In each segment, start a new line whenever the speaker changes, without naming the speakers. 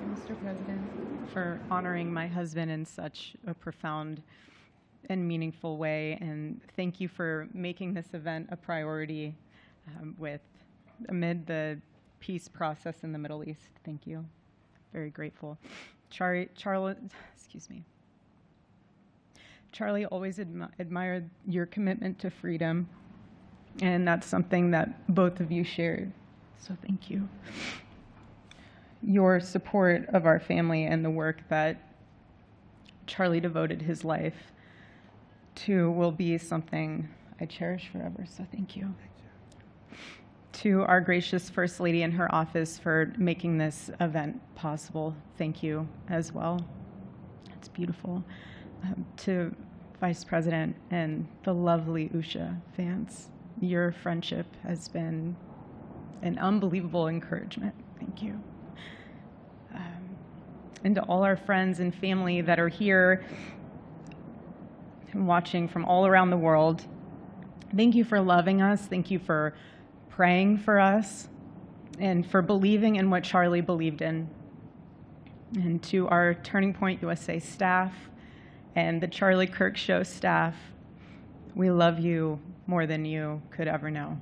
Mr. President, for honoring my husband in such a profound and meaningful way. And thank you for making this event a priority amid the peace process in the Middle East. Thank you. Very grateful. Charlie always admired your commitment to freedom, and that's something that both of you shared. So thank you. Your support of our family and the work that Charlie devoted his life to will be something I cherish forever, so thank you. To our gracious First Lady in her office for making this event possible, thank you as well. It's beautiful. To Vice President and the lovely Usha Vance, your friendship has been an unbelievable encouragement. Thank you. And to all our friends and family that are here and watching from all around the world, thank you for loving us. Thank you for praying for us and for believing in what Charlie believed in. And to our Turning Point USA staff and the Charlie Kirk Show staff, we love you more than you could ever know.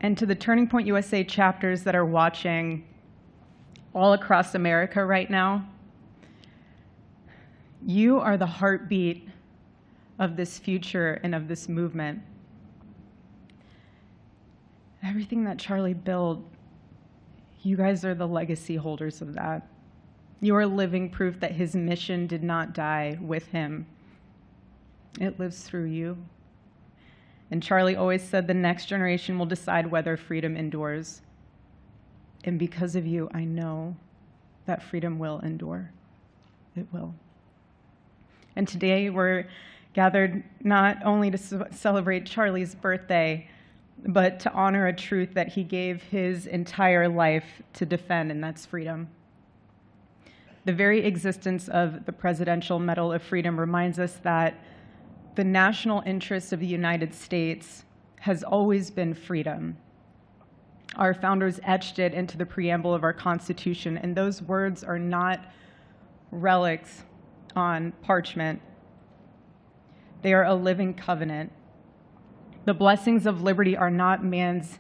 And to the Turning Point USA chapters that are watching all across America right now, you are the heartbeat of this future and of this movement. Everything that Charlie built, you guys are the legacy holders of that. You are living proof that his mission did not die with him. It lives through you. And Charlie always said the next generation will decide whether freedom endures. And because of you, I know that freedom will endure. It will. And today we're gathered not only to celebrate Charlie's birthday, but to honor a truth that he gave his entire life to defend, and that's freedom. The very existence of the Presidential Medal of Freedom reminds us that the national interest of the United States has always been freedom. Our founders etched it into the preamble of our Constitution, and those words are not relics on parchment. They are a living covenant. The blessings of liberty are not man's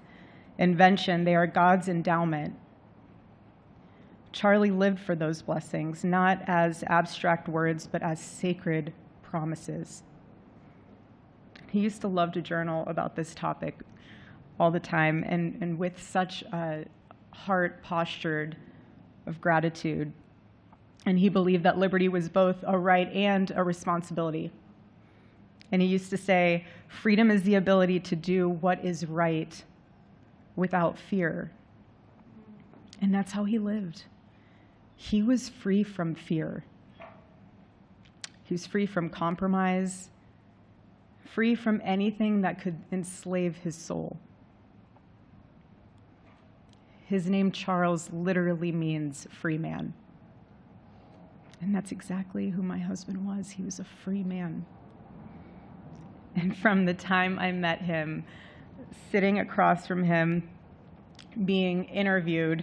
invention, they are God's endowment. Charlie lived for those blessings, not as abstract words, but as sacred promises. He used to love to journal about this topic all the time, and with such a heart postured of gratitude. And he believed that liberty was both a right and a responsibility. And he used to say, freedom is the ability to do what is right without fear. And that's how he lived. He was free from fear. He was free from compromise, free from anything that could enslave his soul. His name, Charles, literally means free man. And that's exactly who my husband was. He was a free man. And from the time I met him, sitting across from him, being interviewed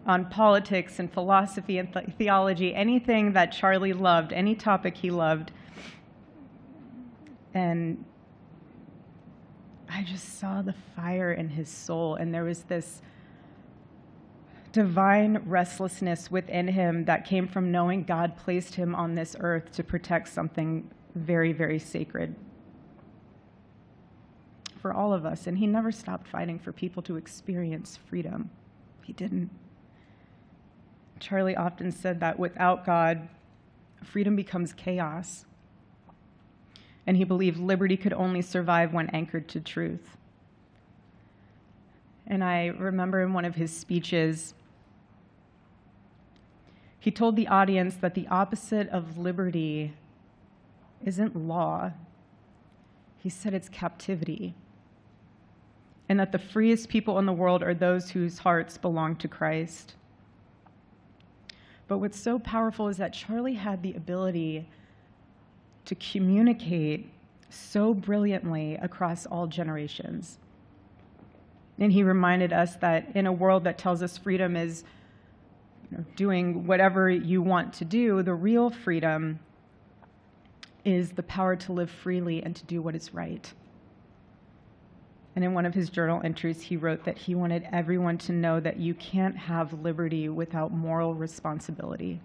on politics and philosophy and theology, anything that Charlie loved, any topic he loved, and I just saw the fire in his soul, and there was this divine restlessness within him that came from knowing God placed him on this earth to protect something very, very sacred for all of us. And he never stopped fighting for people to experience freedom. He didn't. Charlie often said that without God, freedom becomes chaos. And he believed liberty could only survive when anchored to truth. And I remember in one of his speeches, he told the audience that the opposite of liberty isn't law. He said it's captivity. And that the freest people in the world are those whose hearts belong to Christ. But what's so powerful is that Charlie had the ability to communicate so brilliantly across all generations. And he reminded us that in a world that tells us freedom is doing whatever you want to do, the real freedom is the power to live freely and to do what is right. And in one of his journal entries, he wrote that he wanted everyone to know that you can't have liberty without moral responsibility.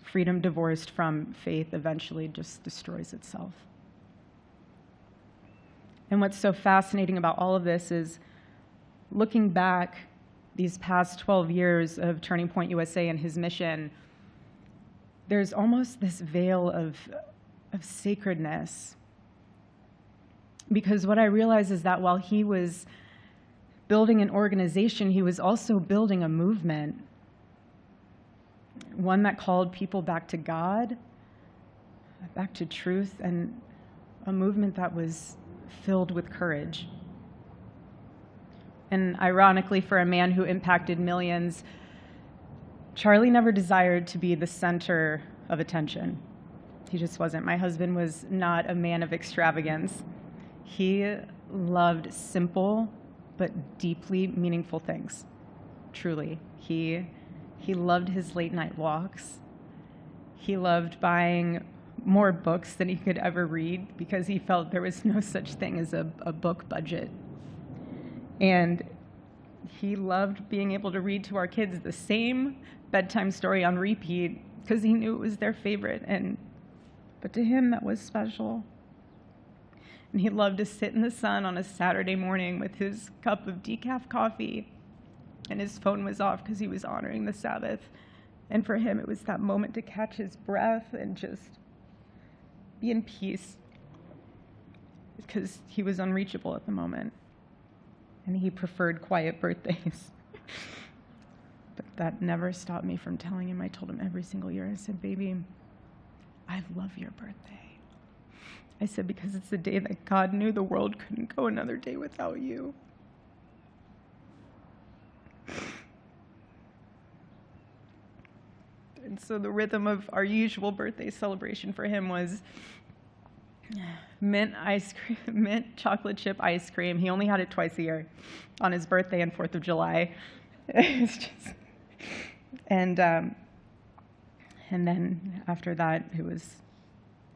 Freedom divorced from faith eventually just destroys itself. And what's so fascinating about all of this is looking back these past 12 years of Turning Point USA and his mission, there's almost this veil of sacredness. Because what I realize is that while he was building an organization, he was also building a movement, one that called people back to God, back to truth, and a movement that was filled with courage. And ironically, for a man who impacted millions, Charlie never desired to be the center of attention. He just wasn't. My husband was not a man of extravagance. He loved simple but deeply meaningful things, truly. He loved his late night walks. He loved buying more books than he could ever read because he felt there was no such thing as a book budget. And he loved being able to read to our kids the same bedtime story on repeat because he knew it was their favorite. But to him, that was special. And he loved to sit in the sun on a Saturday morning with his cup of decaf coffee, and his phone was off because he was honoring the Sabbath. And for him, it was that moment to catch his breath and just be in peace because he was unreachable at the moment. And he preferred quiet birthdays. But that never stopped me from telling him. I told him every single year, I said, baby, I love your birthday. I said, because it's the day that God knew the world couldn't go another day without you. And so the rhythm of our usual birthday celebration for him was mint ice cream, mint chocolate chip ice cream. He only had it twice a year, on his birthday and 4th of July. It's just, and then after that, it was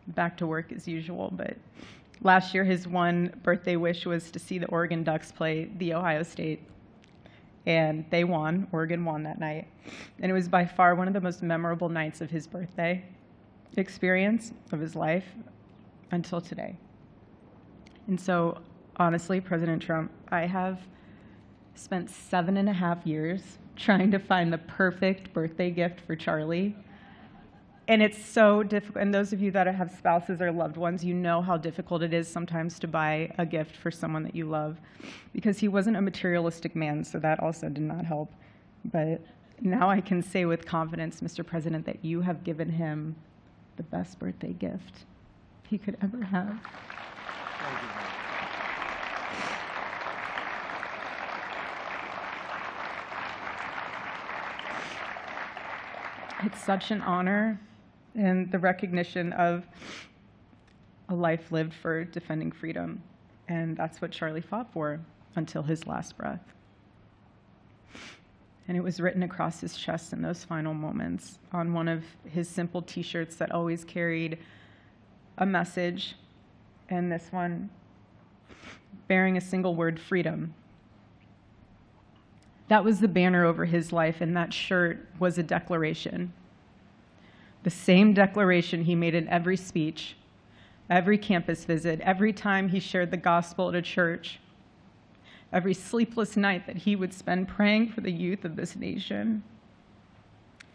back to work as usual. But last year, his one birthday wish was to see the Oregon Ducks play the Ohio State. And they won. Oregon won that night. And it was by far one of the most memorable nights of his birthday experience of his life until today. And so, honestly, President Trump, I have spent 7.5 years trying to find the perfect birthday gift for Charlie. And it's so difficult. And those of you that have spouses or loved ones, you know how difficult it is sometimes to buy a gift for someone that you love, because he wasn't a materialistic man, so that also did not help. But now I can say with confidence, Mr. President, that you have given him the best birthday gift he could ever have. It's such an honor and the recognition of a life lived for defending freedom. And that's what Charlie fought for until his last breath. And it was written across his chest in those final moments on one of his simple t-shirts that always carried a message, and this one bearing a single word, freedom. That was the banner over his life, and that shirt was a declaration. The same declaration he made in every speech, every campus visit, every time he shared the gospel at a church, every sleepless night that he would spend praying for the youth of this nation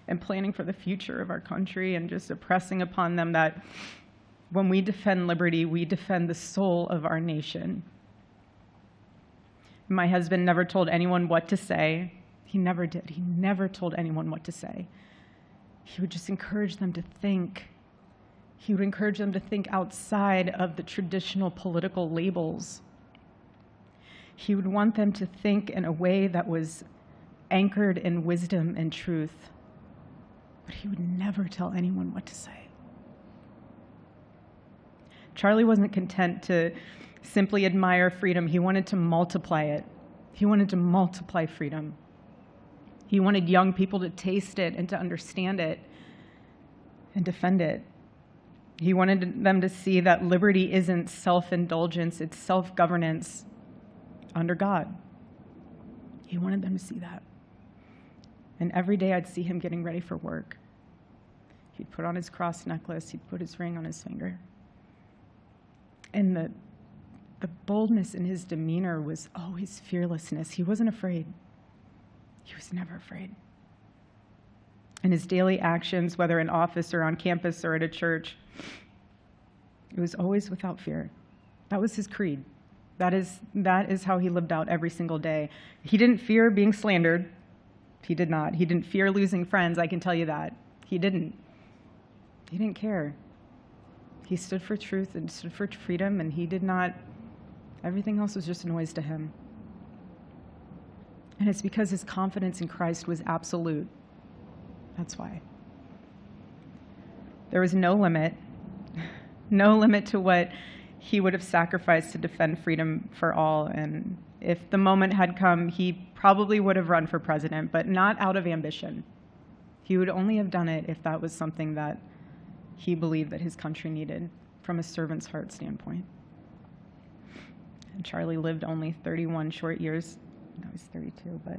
and planning for the future of our country, and just impressing upon them that when we defend liberty, we defend the soul of our nation. My husband never told anyone what to say. He never did. He never told anyone what to say. He would just encourage them to think. He would encourage them to think outside of the traditional political labels. He would want them to think in a way that was anchored in wisdom and truth. But he would never tell anyone what to say. Charlie wasn't content to simply admire freedom. He wanted to multiply it. He wanted to multiply freedom. He wanted young people to taste it and to understand it and defend it. He wanted them to see that liberty isn't self-indulgence, it's self-governance under God. He wanted them to see that. And every day I'd see him getting ready for work. He'd put on his cross necklace, he'd put his ring on his finger. And the boldness in his demeanor was always fearlessness. He wasn't afraid. He was never afraid. In his daily actions, whether in office or on campus or at a church, it was always without fear. That was his creed. That is how he lived out every single day. He didn't fear being slandered. He did not. He didn't fear losing friends, I can tell you that. He didn't. He didn't care. He stood for truth and stood for freedom, and he did not, everything else was just noise to him. And it's because his confidence in Christ was absolute. That's why. There was no limit to what he would have sacrificed to defend freedom for all. And if the moment had come, he probably would have run for president, but not out of ambition. He would only have done it if that was something that he believed that his country needed from a servant's heart standpoint. And Charlie lived only 31 short years. I was 32, but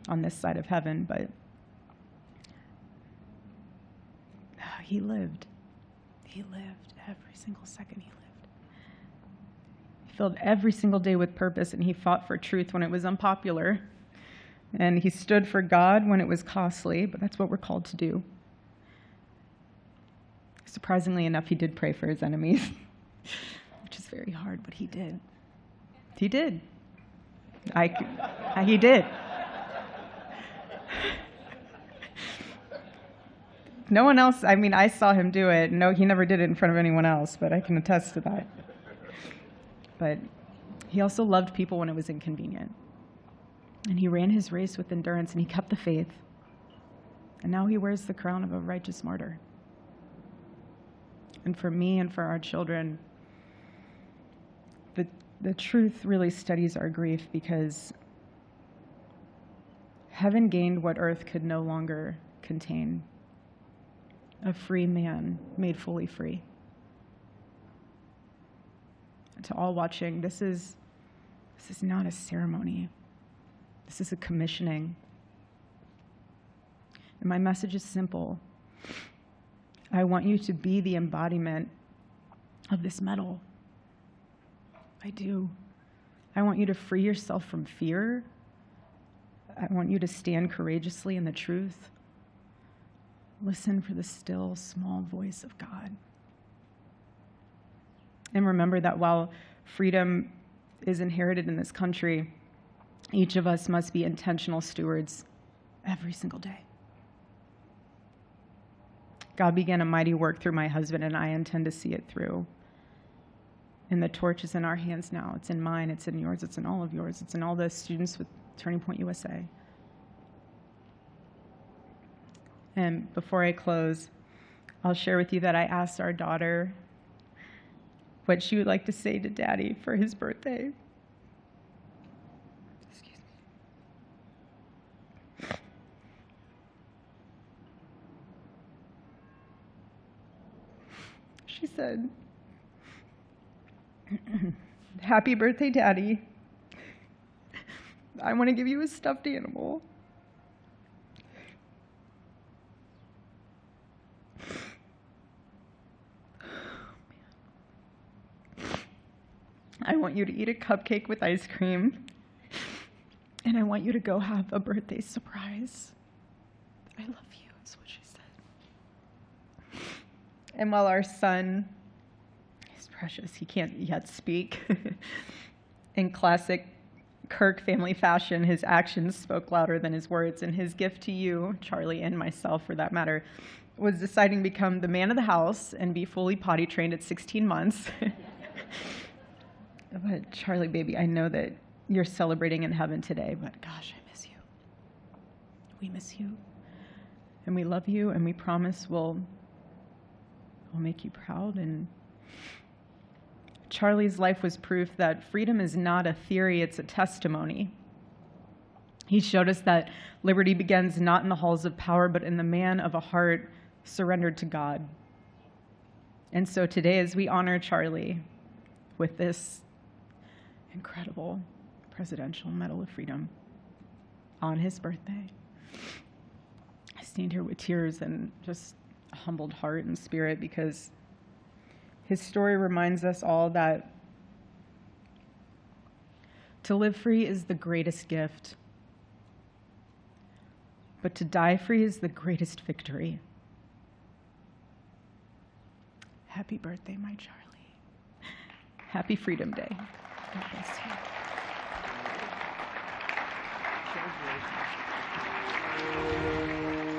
on this side of heaven, but he lived. He lived every single second he lived. He filled every single day with purpose, and he fought for truth when it was unpopular. And he stood for God when it was costly, but that's what we're called to do. Surprisingly enough, he did pray for his enemies, which is very hard, but he did. He did. He did. No one else, I mean, I saw him do it. No, he never did it in front of anyone else, but I can attest to that. But he also loved people when it was inconvenient. And he ran his race with endurance, and he kept the faith. And now he wears the crown of a righteous martyr. And for me and for our children, the truth really steadies our grief, because heaven gained what earth could no longer contain: a free man made fully free. And to all watching, this is not a ceremony. This is a commissioning. And my message is simple. I want you to be the embodiment of this medal. I do. I want you to free yourself from fear. I want you to stand courageously in the truth. Listen for the still, small voice of God. And remember that while freedom is inherited in this country, each of us must be intentional stewards every single day. God began a mighty work through my husband, and I intend to see it through. And the torch is in our hands now. It's in mine, it's in yours, it's in all of yours. It's in all the students with Turning Point USA. And before I close, I'll share with you that I asked our daughter what she would like to say to Daddy for his birthday. Excuse me. She said, "Happy birthday, Daddy. I want to give you a stuffed animal. I want you to eat a cupcake with ice cream, and I want you to go have a birthday surprise. I love you," is what she said. And while our son is precious, he can't yet speak, in classic Kirk family fashion, his actions spoke louder than his words, and his gift to you, Charlie, and myself for that matter, was deciding to become the man of the house and be fully potty trained at 16 months. But Charlie, baby, I know that you're celebrating in heaven today, but gosh, I miss you. We miss you, and we love you, and we promise we'll make you proud and Charlie's life was proof that freedom is not a theory, it's a testimony. He showed us that liberty begins not in the halls of power, but in the man of a heart surrendered to God. And so today, as we honor Charlie with this incredible Presidential Medal of Freedom on his birthday, I stand here with tears and just a humbled heart and spirit, because his story reminds us all that to live free is the greatest gift, but to die free is the greatest victory. Happy birthday, my Charlie. Happy Freedom Day. God bless you.